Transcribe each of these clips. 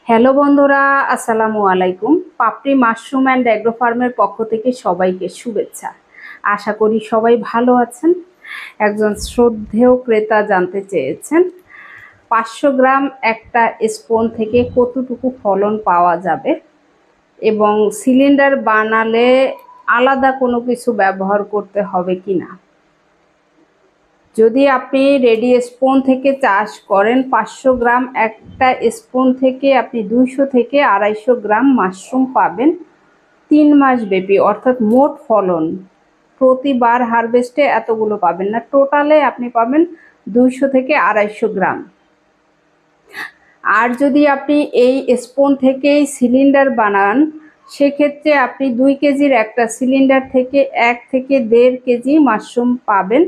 Hello বন্ধুরা, আসসালামু আলাইকুম। পাপড়ি মাশরুম অ্যান্ড অ্যাগ্রো ফার্মের পক্ষ থেকে সবাইকে শুভেচ্ছা। আশা করি সবাই ভালো আছেন। একজন শ্রদ্ধেয় ক্রেতা জানতে চেয়েছেন 500 গ্রাম একটা স্পুন থেকে কতটুকু ফলন পাওয়া যাবে এবং সিলিন্ডার বানালে আলাদা কোনো কিছু ব্যবহার করতে হবে কিনা। যদি আপনি রেডি স্পুন থেকে চাষ করেন 500 গ্রাম একটা স্পুন থেকে আপনি 200 থেকে 250 গ্রাম মাশরুম পাবেন 3 মাস ব্যাপী, অর্থাৎ মোট ফলন প্রতিবার হারভেস্টে এতগুলো পাবেন না, টোটালে আপনি পাবেন 200 থেকে 250 গ্রাম। আর যদি আপনি এই স্পুন থেকেই সিলিন্ডার বানান সেক্ষেত্রে আপনি 2 কেজির একটা সিলিন্ডার থেকে 1 থেকে 1.5 কেজি মাশরুম পাবেন,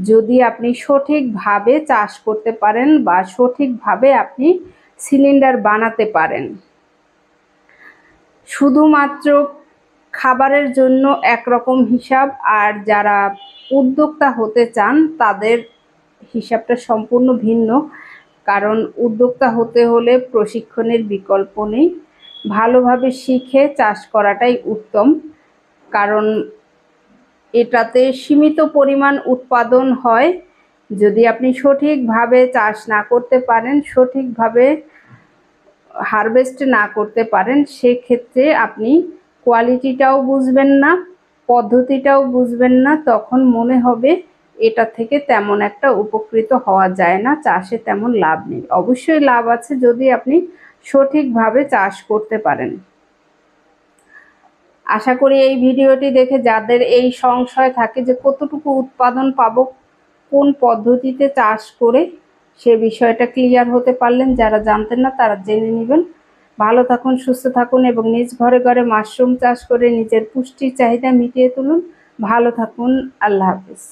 যদি আপনি সঠিকভাবে চাষ করতে পারেন বা সঠিকভাবে আপনি সিলিন্ডার বানাতে পারেন। শুধুমাত্র খাবারের জন্য একরকম হিসাব, আর যারা উদ্যোক্তা হতে চান তাদের হিসাবটা সম্পূর্ণ ভিন্ন। কারণ উদ্যোক্তা হতে হলে প্রশিক্ষণের বিকল্প নেই, ভালোভাবে শিখে চাষ করাটাই উত্তম। কারণ এটাতে সীমিত পরিমাণ উৎপাদন হয়। যদি আপনি সঠিকভাবে চাষ না করতে পারেন, সঠিকভাবে হারভেস্ট না করতে পারেন, সেক্ষেত্রে আপনি কোয়ালিটিটাও বুঝবেন না, পদ্ধতিটাও বুঝবেন না, তখন মনে হবে এটা থেকে তেমন একটা উপকৃত হওয়া যায় না, চাষে তেমন লাভ নেই। অবশ্যই লাভ আছে যদি আপনি সঠিকভাবে চাষ করতে পারেন। আশা করি এই ভিডিওটি দেখে যাদের এই সংশয় থাকে যে কতটুকু উৎপাদন পাবো কোন পদ্ধতিতে চাষ করে, সে বিষয়টা ক্লিয়ার হতে পারলেন। যারা জানতেন না তারা জেনে নেবেন। ভালো থাকুন, সুস্থ থাকুন এবং নিজ ঘরে ঘরে মাশরুম চাষ করে নিজের পুষ্টির চাহিদা মিটিয়ে তুলুন। ভালো থাকুন, আল্লাহ হাফেজ।